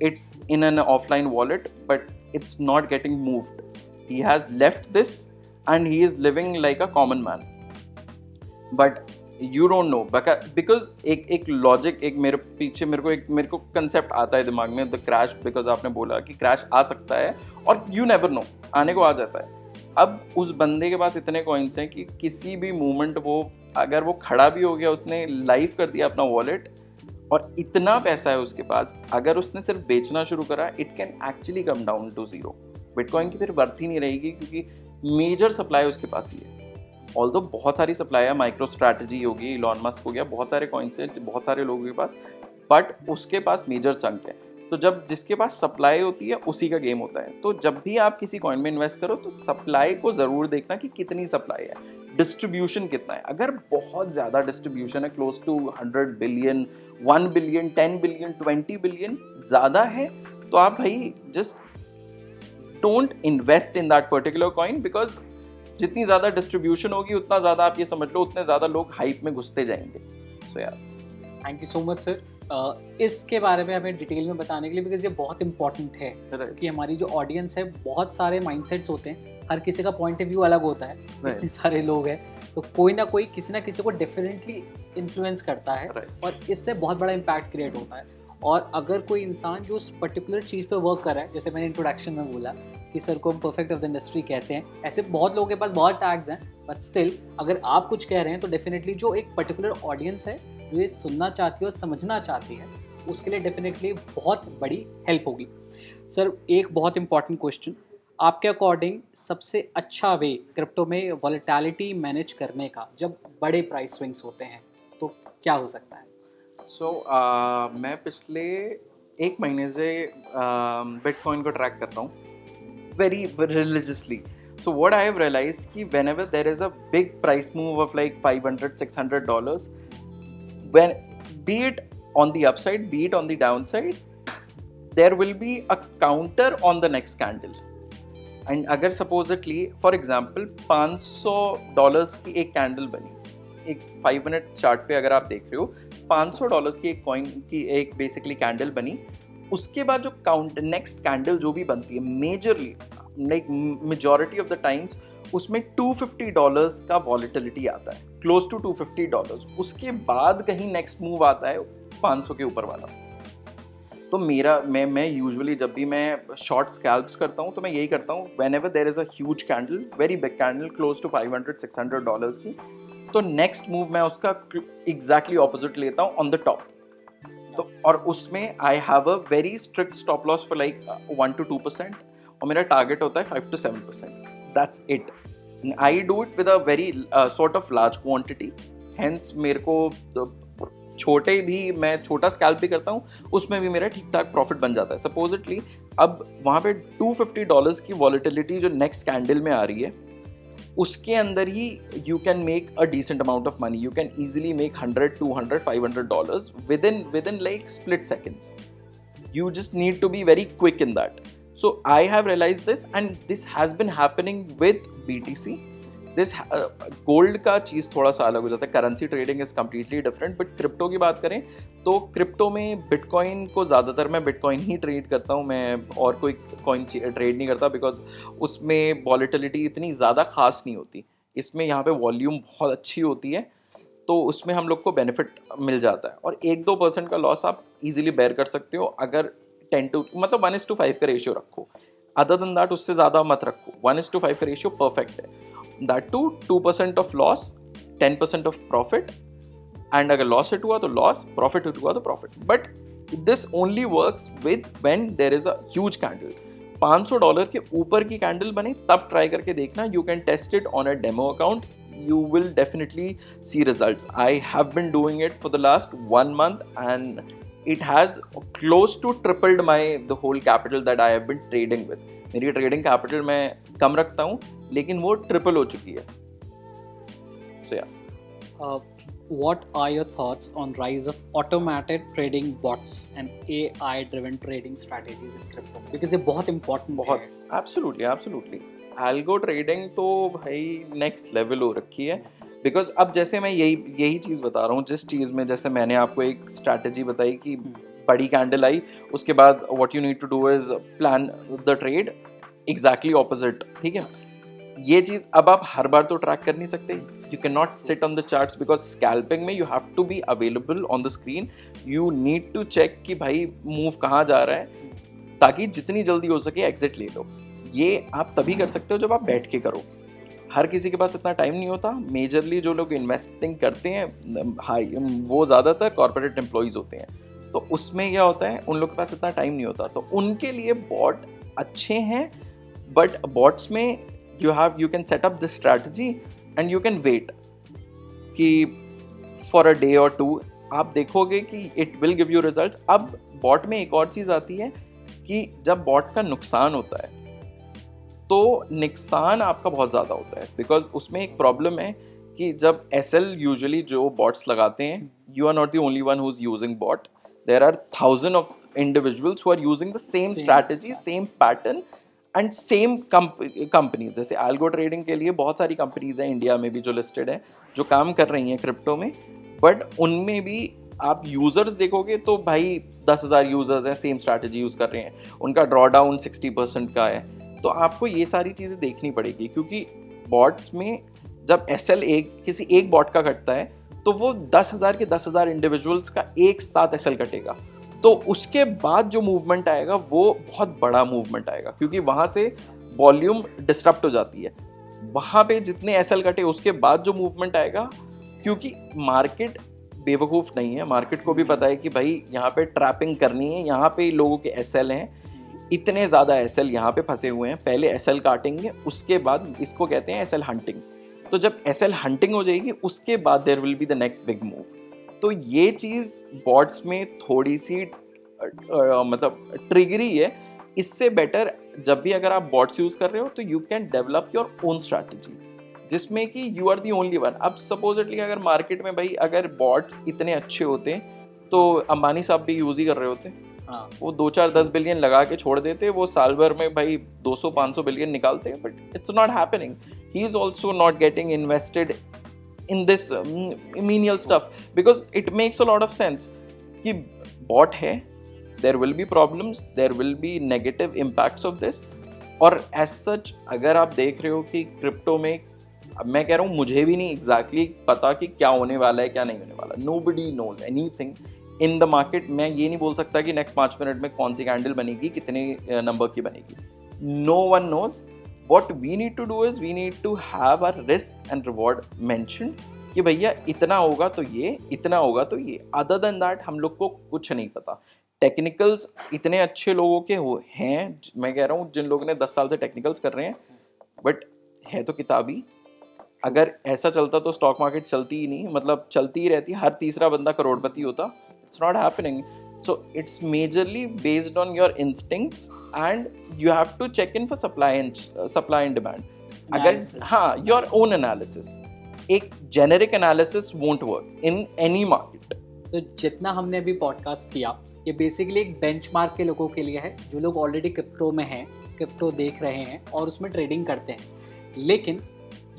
it's in an offline wallet but it's not getting moved. He has left this and he is living like a common man, but you don't know because एक logic, एक मेरे को concept आता है दिमाग में, the crash, because आपने बोला कि क्रैश आ सकता है और यू नेवर नो, आने को आ जाता है. अब उस बंदे के पास इतने कॉइन्स हैं कि किसी भी मोमेंट वो, अगर वो खड़ा भी हो गया, उसने लाइव कर दिया अपना वॉलेट और इतना पैसा है उसके पास, अगर उसने सिर्फ बेचना शुरू करा, it can actually come down to zero. Bitcoin की फिर वर्थ ही नहीं रहेगी क्योंकि मेजर सप्लाई उसके पास ही है. ऑल्दो बहुत सारी सप्लाई है, माइक्रो स्ट्रैटेजी होगी, इलॉन मस्क हो गया, बहुत सारे कॉइन्स हैं बहुत सारे लोगों के पास, बट उसके पास मेजर चंक है. तो जब जिसके पास सप्लाई होती है उसी का गेम होता है. तो जब भी आप किसी कॉइन में इन्वेस्ट करो तो सप्लाई को ज़रूर देखना कि कितनी सप्लाई है, डिस्ट्रीब्यूशन कितना है. अगर बहुत ज़्यादा डिस्ट्रीब्यूशन है, close to 100 billion, 1 billion, 10 billion, 20 billion ज़्यादा है, तो आप भाई just don't invest in that particular coin, because जितनी ज़्यादा डिस्ट्रीब्यूशन होगी उतना ज़्यादा, आप ये समझ लो, उतने ज़्यादा लोग हाइप में घुसते जाएंगे. सो यार thank you so much sir इसके बारे में हमें डिटेल में बताने के लिए, बिकॉज ये बहुत इंपॉर्टेंट है कि हमारी जो ऑडियंस है, बहुत सारे माइंडसेट्स होते हैं, हर किसी का पॉइंट ऑफ व्यू अलग होता है, इतने सारे लोग हैं, तो कोई ना कोई किसी ना किसी को डेफिनेटली इन्फ्लुएंस करता है और इससे बहुत बड़ा इम्पैक्ट क्रिएट होता है. और अगर कोई इंसान जो उस पर्टिकुलर चीज़ पे वर्क कर रहा है, जैसे मैंने इंट्रोडक्शन में बोला कि सर को हम परफेक्ट ऑफ द इंडस्ट्री कहते हैं, ऐसे बहुत लोगों के पास बहुत टैग्स हैं, बट स्टिल अगर आप कुछ कह रहे हैं तो डेफिनेटली जो एक पर्टिकुलर ऑडियंस है जो ये सुनना चाहती है और समझना चाहती है, उसके लिए डेफिनेटली बहुत बड़ी हेल्प होगी. सर एक बहुत इंपॉर्टेंट क्वेश्चन, आपके अकॉर्डिंग सबसे अच्छा वे क्रिप्टो में वॉलेटिलिटी मैनेज करने का जब बड़े प्राइस स्विंग्स होते हैं तो क्या हो सकता है? मैं पिछले 1 महीने से बिटकॉइन को ट्रैक करता हूँ very religiously. So what I have realized कि whenever there is a big price move of like $500-$600, when be it on the upside, be it on the downside, there will be a counter on the next candle. And अगर supposedly for example $500 की एक candle बनी, एक 5 minute chart पे अगर आप देख रहे हो, $500 की एक कॉइन की एक बेसिकली कैंडल बनी, उसके बाद जो नेक्स्ट कैंडल जो भी बनती है, majorly like majority of the times उसमें $250 का वॉलेटिलिटी आता है, क्लोज टू $250. उसके बाद कहीं नेक्स्ट मूव आता है 500 के ऊपर वाला. तो मैं यूजुअली जब भी मैं शॉर्ट स्कैल्प्स करता हूँ तो मैं यही करता हूँ, whenever there is a huge candle, very big candle, close to $500-$600 की, तो नेक्स्ट मूव मैं उसका एग्जैक्टली ऑपोजिट लेता हूँ ऑन द टॉप. तो और उसमें आई have a very strict stop loss for like 1-2% और मेरा टारगेट होता है 5-7%. That's it. I do it with a very sort of large quantity, hence मेरे को छोटे भी, मैं छोटा स्कैल्प भी करता हूँ, उसमें भी मेरा ठीक ठाक प्रॉफिट बन जाता है. सपोजिटली अब वहाँ पे $250 की वॉलेटिलिटी जो नेक्स्ट कैंडल में आ रही है, उसके अंदर ही you can make a decent amount of money. You can easily make $100, $200, $500 within like split seconds. You just need to be very quick in that. So I have realized this, and this has been happening with BTC. This gold का चीज़ थोड़ा सा अलग हो जाता है, currency trading is completely different. But crypto की बात करें तो क्रिप्टो में बिटकॉइन को ज़्यादातर मैं बिटकॉइन ही ट्रेड करता हूँ, मैं और कोई कॉइन ट्रेड नहीं करता, बिकॉज उसमें वॉलेटिलिटी इतनी ज़्यादा खास नहीं होती। इसमें यहाँ पे वॉल्यूम बहुत अच्छी होती है, तो उसमें हम लोग को बेनिफिट मिल जाता है, और 1-2% का लॉस आप इजीली बेयर कर सकते हो अगर 1:5 का रेशियो रखो। अदर देन दैट उससे ज़्यादा मत रखो, 1:5 का रेशियो परफेक्ट है। That to 2% of loss, 10% of profit, and अगर लॉस हिट हुआ तो लॉस, प्रॉफिट हिट हुआ तो profit. But this only works with when there is a huge candle. $500 के ऊपर की कैंडल बने तब ट्राई करके देखना, you can test it on a demo account, you will definitely see results. I have been doing it for the last 1 month and it has close to tripled the whole capital that I have been trading with. मेरी trading capital मैं कम रखता हूँ लेकिन वो triple हो चुकी है. So yeah. What are your thoughts on rise of automated trading bots and AI driven trading strategies in crypto? Because ये बहुत important है. Absolutely. एल्गो ट्रेडिंग तो भाई नेक्स्ट लेवल हो रखी है, बिकॉज अब जैसे मैं यही चीज़ बता रहा हूँ, जिस चीज़ में जैसे मैंने आपको एक स्ट्रैटेजी बताई कि बड़ी कैंडल आई, उसके बाद what you need to do is plan the trade exactly opposite, ठीक है। ये चीज़ अब आप हर बार तो ट्रैक कर नहीं सकते, you can not sit on the charts, because scalping में you have to be available on the screen, you need to check कि भाई मूव कहाँ जा रहा है, ताकि जितनी जल्दी हो सके एग्जिट ले लो। ये आप तभी कर सकते हो जब आप बैठ के करो, हर किसी के पास इतना टाइम नहीं होता। मेजरली जो लोग इन्वेस्टिंग करते हैं हाई, वो ज़्यादातर कॉर्पोरेट एम्प्लॉयज़ होते हैं, तो उसमें क्या होता है, उन लोग के पास इतना टाइम नहीं होता, तो उनके लिए बॉट अच्छे हैं। बट बॉट्स में you can set up this strategy and you can wait कि फॉर अ डे और 2 आप देखोगे कि it will give you results. अब बॉट में एक और चीज़ आती है कि जब बॉट का नुकसान होता है तो नुकसान आपका बहुत ज़्यादा होता है, बिकॉज उसमें एक प्रॉब्लम है कि जब एसएल यूजुअली जो बॉट्स लगाते हैं, you are not the only one who is using bot, there are thousand of individuals who are using the same strategy, same pattern and same companies. जैसे algo trading के लिए बहुत सारी companies हैं India में भी जो लिस्टेड है, जो काम कर रही हैं क्रिप्टो में, बट उनमें भी आप यूज़र्स देखोगे तो भाई 10,000 यूज़र्स हैं, सेम स्ट्रैटेजी यूज़ कर रहे हैं, उनका ड्रॉ डाउन 60% का है। तो आपको ये सारी चीज़ें देखनी पड़ेगी, क्योंकि बॉट्स में जब एसएल किसी एक बॉट का कटता है तो वो 10,000 के 10,000 इंडिविजुअल्स का एक साथ एसएल कटेगा, तो उसके बाद जो मूवमेंट आएगा वो बहुत बड़ा मूवमेंट आएगा, क्योंकि वहाँ से वॉल्यूम डिस्टर्ब हो जाती है। वहाँ पे जितने एसएल कटे उसके बाद जो मूवमेंट आएगा, क्योंकि मार्केट बेवकूफ़ नहीं है, मार्केट को भी पता है कि भाई यहाँ पे ट्रैपिंग करनी है, यहाँ पे लोगों के एसएल हैं, इतने ज़्यादा एसएल यहाँ पे फंसे हुए हैं, पहले एसएल काटेंगे, उसके बाद इसको कहते हैं एसएल हंटिंग। तो जब एसएल हंटिंग हो जाएगी उसके बाद there will be the next big move. तो ये चीज़ बॉट्स में थोड़ी सी मतलब ट्रिगरी है। इससे बेटर जब भी अगर आप बॉट्स यूज़ कर रहे हो तो you can develop your own strategy, जिसमें कि you are the only one. अब सपोजिटली अगर मार्केट में भाई अगर बॉट इतने अच्छे होते तो अंबानी साहब भी यूज़ ही कर रहे होते, वो 2-4-10 बिलियन लगा के छोड़ देते, वो साल भर में भाई 200-500 बिलियन निकालते, but it's not happening. He is also not getting invested in this menial stuff, because it makes a lot of sense कि बॉट है, there will be problems, there will be negative impacts of this. और as such अगर आप देख रहे हो कि crypto में, अब मैं कह रहा हूँ मुझे भी नहीं एग्जैक्टली पता कि क्या होने वाला है क्या नहीं होने वाला, nobody knows anything in the market. मैं ये नहीं बोल सकता कि नेक्स्ट 5 मिनट में कौन सी कैंडल बनेगी, कितने नंबर की बनेगी, no one knows. What we need to do is we need to have a risk and reward mention कि भैया इतना होगा तो ये, इतना होगा तो ये। अदर देन दैट हम लोग को कुछ नहीं पता। टेक्निकल्स इतने अच्छे लोगों के हैं, मैं कह रहा हूँ जिन लोगों ने 10 साल से टेक्निकल्स कर रहे हैं, बट है तो किताबी। अगर ऐसा चलता तो स्टॉक मार्केट चलती ही नहीं, मतलब चलती ही रहती, हर तीसरा बंदा करोड़पति होता। It's not happening. So it's majorly based on your instincts and you have to check in for supply and demand. अगर हाँ, your own analysis. एक generic analysis won't work in any market. So जितना हमने अभी podcast किया, ये basically एक benchmark के लोगों के लिए है जो लोग ऑलरेडी क्रिप्टो में हैं, क्रिप्टो देख रहे हैं और उसमें ट्रेडिंग करते हैं। लेकिन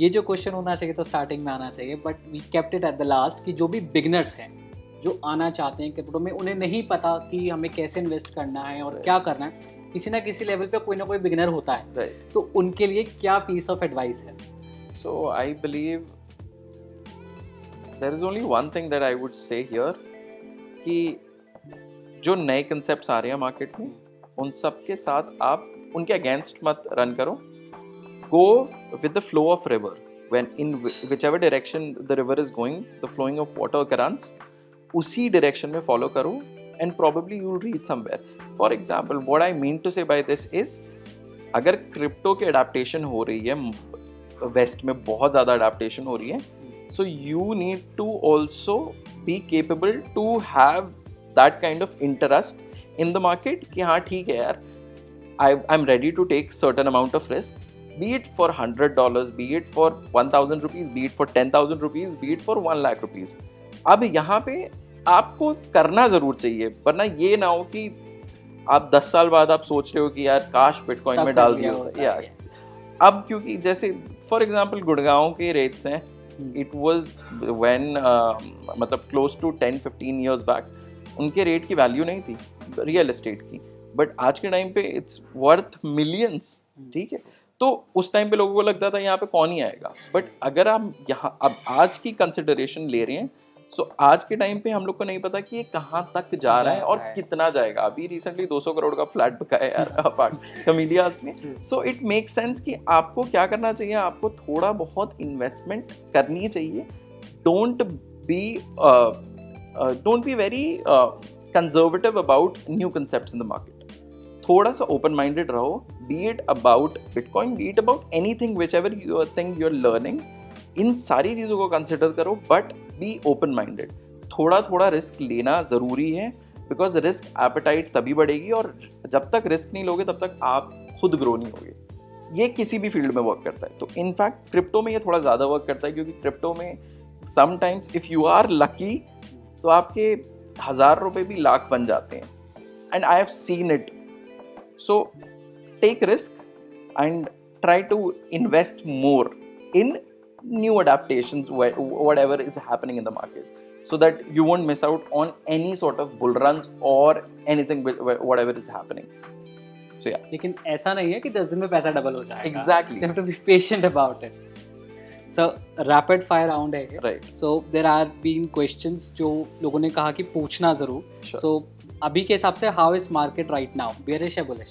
ये जो क्वेश्चन होना चाहिए तो स्टार्टिंग में आना चाहिए, but we kept it at the last कि जो भी बिगनर्स हैं जो आना चाहते हैं क्रिप्टो में, उन्हें नहीं पता कि हमें कैसे इन्वेस्ट करना है और क्या करना है, किसी ना किसी लेवल पे कोई ना कोई बिगनर होता है, तो उनके लिए क्या पीस ऑफ एडवाइस है? So I believe there is only one thing that I would say here कि जो नए कंसेप्ट्स आ रहे हैं मार्केट में, उन सब के साथ आप उनके अगेंस्ट मत रन करो. Go with the flow of river. When in whichever direction the river is going, the flowing of water runs, उसी direction में follow करो and probably you will reach somewhere. For example, what I mean to say by this is, अगर crypto की adaptation हो रही है, west में बहुत ज़्यादा adaptation हो रही है, so you need to also be capable to have that kind of interest in the market कि हाँ ठीक है यार, I'm ready to take certain amount of risk, be it for $100, be it for 1,000 rupees, be it for 10,000 rupees, be it for 1 lakh rupees. अब यहाँ पे आपको करना ज़रूर चाहिए, वरना ये ना हो कि आप 10 साल बाद आप सोच रहे हो कि यार काश बिटकॉइन में डाल दिया होता यार. अब क्योंकि जैसे फॉर एग्जांपल गुड़गांव के रेट्स हैं, इट वाज व्हेन मतलब क्लोज टू 10-15 years बैक उनके रेट की वैल्यू नहीं थी रियल एस्टेट की, बट आज के टाइम पे इट्स वर्थ मिलियंस. ठीक है, तो उस टाइम पे लोगों को लगता था यहाँ पे कौन ही आएगा, बट अगर आप यहाँ अब आज की कंसिडरेशन ले रहे हैं, सो आज के टाइम पे हम लोग को नहीं पता कि ये कहाँ तक जा रहा है और कितना जाएगा. अभी रिसेंटली 200 करोड़ का फ्लैट बिका है यार अपार्ट कमीलियास में. सो इट मेक सेंस कि आपको क्या करना चाहिए, आपको थोड़ा बहुत इन्वेस्टमेंट करनी चाहिए. Don't be very conservative about new concepts in the market. थोड़ा सा ओपन माइंडेड रहो, be it about Bitcoin, be it about anything which ever you think you are learning. इन सारी चीज़ों को कंसिडर करो, बट बी ओपन माइंडेड. थोड़ा थोड़ा रिस्क लेना ज़रूरी है, बिकॉज रिस्क एपेटाइट तभी बढ़ेगी, और जब तक रिस्क नहीं लोगे तब तक आप खुद ग्रो नहीं होगे. ये किसी भी फील्ड में वर्क करता है. तो इनफैक्ट क्रिप्टो में ये थोड़ा ज़्यादा वर्क करता है, क्योंकि क्रिप्टो में sometimes if you are lucky तो आपके 1000 रुपये भी लाख बन जाते हैं. And I have seen it. So take risk and try to invest more in new adaptations, whatever is happening in the market, so that you won't miss out on any sort of bull runs or anything whatever is happening. So yeah. लेकिन ऐसा नहीं है कि 10 दिन में पैसा double हो जाएगा. Exactly. So you have to be patient about it. So rapid fire round है. Right. So there are been questions जो लोगों ने कहा कि पूछना ज़रूर. Sure. So अभी के हिसाब से how is market right now, bearish है बुलिश?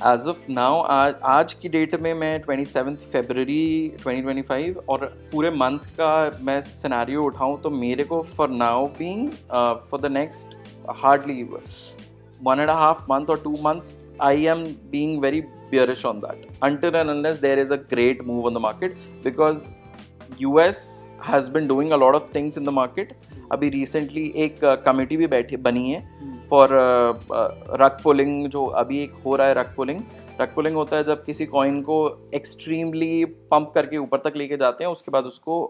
एज ऑफ नाउ आज की डेट में मैं 27 फरवरी 2025 और पूरे मंथ का मैं सिनेरियो उठाऊं तो मेरे को for now being for the next hardly 1.5 month or 2 months I am being very bearish on that until and unless there is a great move on the market, because US has been doing a lot of things in the market. अभी recently एक committee भी बनी है for रग pulling. जो अभी एक हो रहा है रग पुलिंग होता है जब किसी कॉइन को एक्सट्रीमली पंप करके ऊपर तक लेके जाते हैं, उसके बाद उसको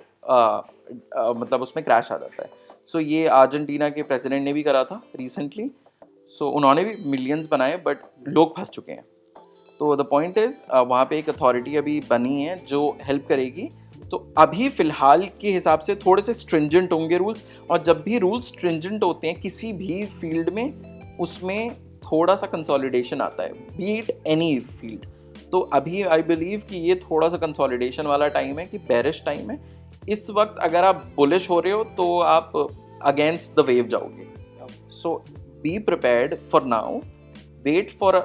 मतलब उसमें क्रैश आ जाता है. सो ये अर्जेंटीना के प्रेसिडेंट ने भी करा था रिसेंटली. सो उन्होंने भी मिलियंस बनाए, बट लोग फंस चुके हैं. तो द पॉइंट इज़ वहाँ पे एक अथॉरिटी अभी बनी है जो हेल्प करेगी. तो अभी फ़िलहाल के हिसाब से थोड़े से स्ट्रिंजेंट होंगे रूल्स, और जब भी रूल्स स्ट्रिंजेंट होते हैं किसी भी फील्ड में, उसमें थोड़ा सा कंसोलिडेशन आता है, बी इट एनी फील्ड. तो अभी आई बिलीव कि ये थोड़ा सा कंसोलिडेशन वाला टाइम है, कि बेरिश टाइम है. इस वक्त अगर आप बुलिश हो रहे हो तो आप अगेंस्ट द वेव जाओगे. So be prepared for now, wait for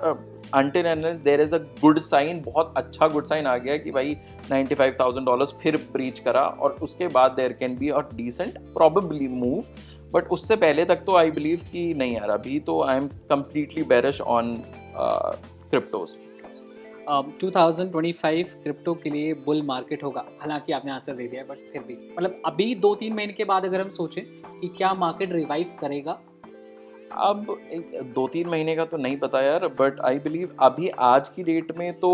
until unless there is a good sign, बहुत अच्छा गुड साइन आ गया कि भाई $95,000 फिर ब्रीच करा, और उसके बाद there can be a decent probably move. But उससे पहले तक तो आई बिलीव कि नहीं यार, अभी तो I am completely bearish on cryptos. 2025 crypto के लिए बुल मार्केट होगा, हालांकि आपने आंसर दे दिया, बट फिर भी मतलब अभी 2-3 महीने के बाद अगर हम सोचें कि क्या मार्केट रिवाइव करेगा? अब 2-3 महीने का तो नहीं पता यार, बट आई बिलीव अभी आज की डेट में तो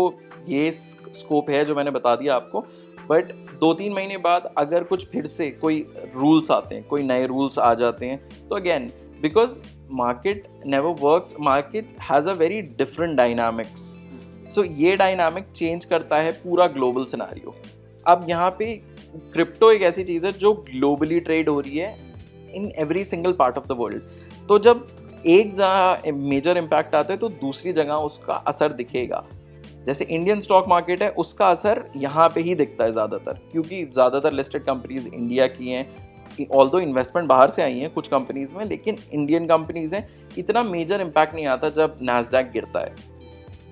ये स्कोप है जो मैंने बता दिया आपको. बट 2-3 महीने बाद अगर कुछ फिर से कोई रूल्स आते हैं, कोई नए रूल्स आ जाते हैं, तो again because market never works, market has a very different dynamics. So ये डायनामिक चेंज करता है पूरा ग्लोबल सिनेरियो. अब यहाँ पे क्रिप्टो एक ऐसी चीज़ है जो ग्लोबली ट्रेड हो रही है in every single part of the world. तो जब एक जगह मेजर इम्पैक्ट आता है तो दूसरी जगह उसका असर दिखेगा। जैसे इंडियन स्टॉक मार्केट है, उसका असर यहाँ पे ही दिखता है ज़्यादातर, क्योंकि ज़्यादातर लिस्टेड कंपनीज इंडिया की हैं। ऑल्दो इन्वेस्टमेंट बाहर से आई हैं कुछ कंपनीज में, लेकिन इंडियन कंपनीज हैं। इतना मेजर इम्पैक्ट नहीं आता जब नैस्डैक गिरता है,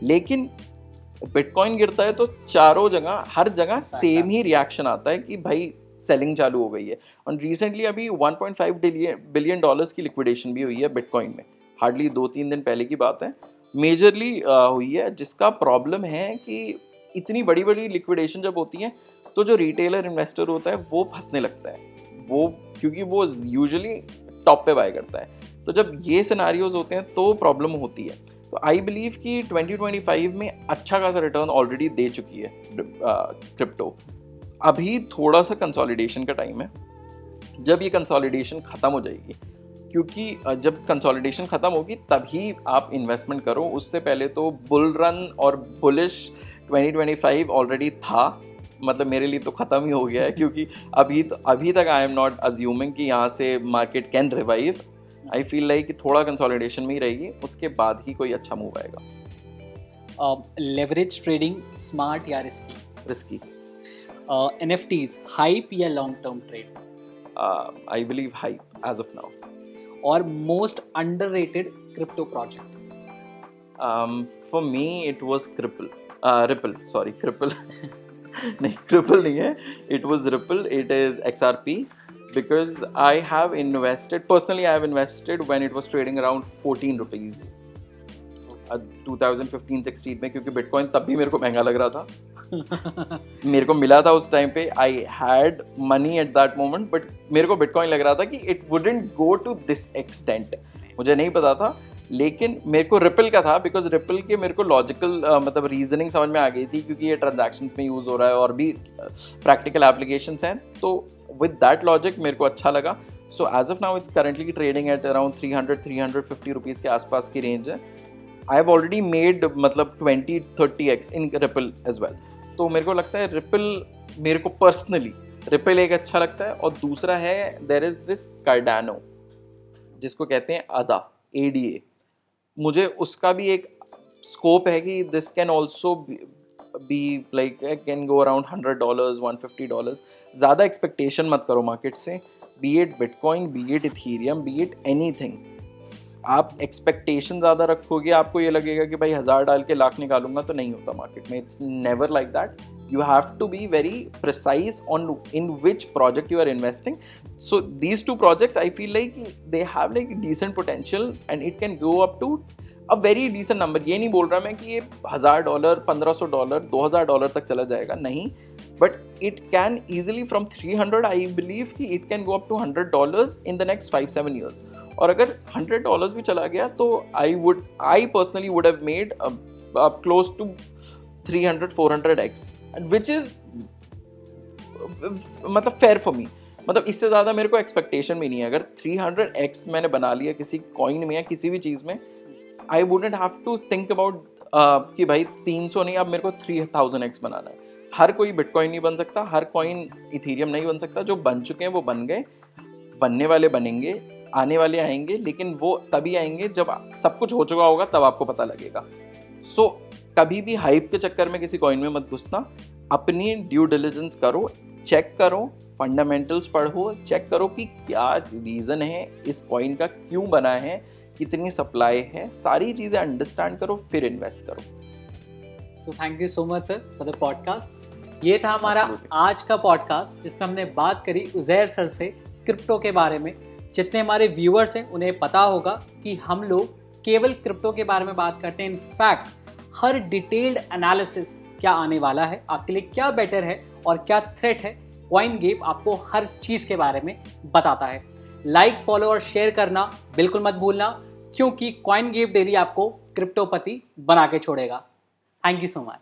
लेकिन बिटकॉइन गिरता है तो चारों जगह, हर जगह सेम ही रिएक्शन आता है कि भाई सेलिंग चालू हो गई है। और रिसेंटली अभी 1.5 बिलियन डॉलर्स की लिक्विडेशन भी हुई है बिटकॉइन में, हार्डली 2-3 दिन पहले की बात है। मेजरली हुई है, जिसका प्रॉब्लम है कि इतनी बड़ी बड़ी लिक्विडेशन जब होती है तो जो रिटेलर इन्वेस्टर होता है वो फंसने लगता है, वो क्योंकि वो यूजुअली टॉप पे बाय करता है। तो जब ये सिनारियोज होते हैं तो प्रॉब्लम होती है। तो आई बिलीव कि 2025 में अच्छा खासा रिटर्न ऑलरेडी दे चुकी है क्रिप्टो। अभी थोड़ा सा कंसोलिडेशन का टाइम है। जब ये कंसोलिडेशन ख़त्म हो जाएगी, क्योंकि जब कंसोलिडेशन ख़त्म होगी तभी आप इन्वेस्टमेंट करो, उससे पहले तो बुल रन और बुलिश 2025 ऑलरेडी था। मतलब मेरे लिए तो ख़त्म ही हो गया है, क्योंकि अभी तक आई एम नॉट अज्यूमिंग कि यहाँ से market can revive. I feel like कि थोड़ा कंसोलिडेशन में ही रहेगी, उसके बाद ही कोई अच्छा मूव आएगा। लेवरेज ट्रेडिंग स्मार्ट या रिस्की? रिस्की। NFTs हाइप या long term trade? I believe hype as of now. और most underrated crypto project? For me it was Ripple, sorry cripple नहीं, क्रिपल नहीं है, it was Ripple. It is XRP because I have invested, personally I have invested when it was trading around 14 rupees 2015-16 में, क्योंकि bitcoin तब भी मेरे को महंगा लग रहा था। मेरे को मिला था उस टाइम पे, I had money at that moment, but मेरे को बिटकॉइन लग रहा था कि it wouldn't go to this extent. मुझे नहीं पता था, लेकिन मेरे को रिपल का था, बिकॉज रिपल के मेरे को लॉजिकल मतलब रीजनिंग समझ में आ गई थी, क्योंकि ये ट्रांजैक्शंस में यूज़ हो रहा है और भी प्रैक्टिकल एप्लीकेशंस हैं। तो विद दैट लॉजिक मेरे को अच्छा लगा। So as of now it's currently trading at around 300-350 rupees के आसपास की रेंज है। आई हैव ऑलरेडी मेड मतलब 20-30x इन रिपल एज वेल। तो मेरे को लगता है रिपल, मेरे को पर्सनली रिपल एक अच्छा लगता है। और दूसरा है देयर इज दिस कार्डानो, जिसको कहते हैं ADA। मुझे उसका भी एक स्कोप है कि this can also be like can go around $100, $150। ज़्यादा एक्सपेक्टेशन मत करो मार्केट से, B it bitcoin, be it Ethereum, B it anything. आप एक्सपेक्टेशन ज़्यादा रखोगे, आपको ये लगेगा कि भाई 1000 डाल के लाख निकालूंगा, तो नहीं होता मार्केट में। It's never like that. You have to be very precise on in which project you are investing. So these two projects, I feel like they have like decent potential and it can go up to a very decent number. ये नहीं बोल रहा मैं कि ये $1000, $1500, $2000 तक चला जाएगा, नहीं, but it can easily from 300, I believe कि it can go up to $100 in the next 5-7 years. और अगर $100 भी चला गया तो I personally would have made close to 300-400x, which is मतलब फेयर फॉर मी। मतलब इससे ज़्यादा मेरे को एक्सपेक्टेशन भी नहीं है। अगर 300x मैंने बना लिया किसी कॉइन में या किसी भी चीज़ में, I wouldn't have to think about कि भाई 300 नहीं, अब मेरे को 3000x बनाना है। हर कोई बिटकॉइन नहीं बन सकता, हर कॉइन इथीरियम नहीं बन सकता। जो बन चुके हैं वो बन गए, बनने वाले बनेंगे, आने वाले आएंगे, लेकिन वो तभी आएंगे जब सब कुछ हो चुका होगा, तब आपको पता लगेगा। सो कभी भी हाइप के चक्कर में किसी कॉइन में मत घुसना। अपनी ड्यू डिलिजेंस करो, चेक करो, फंडामेंटल्स पढ़ो, चेक करो कि क्या रीज़न है इस कॉइन का, क्यों बना है, कितनी सप्लाई है, सारी चीज़ें अंडरस्टैंड करो, फिर इन्वेस्ट करो। So thank you so much sir for the podcast. ये था हमारा आज का पॉडकास्ट, जिसमें हमने बात करी उज़ैर सर से क्रिप्टो के बारे में। जितने हमारे व्यूअर्स हैं उन्हें पता होगा कि हम लोग केवल क्रिप्टो के बारे में बात करते हैं। इनफैक्ट हर डिटेल्ड एनालिसिस क्या आने वाला है, आपके लिए क्या बेटर है और क्या थ्रेट है, CoinGap आपको हर चीज़ के बारे में बताता है। लाइक, फॉलो और शेयर करना बिल्कुल मत भूलना, क्योंकि CoinGap डेली आपको क्रिप्टोपति बना के छोड़ेगा। Thank you so much.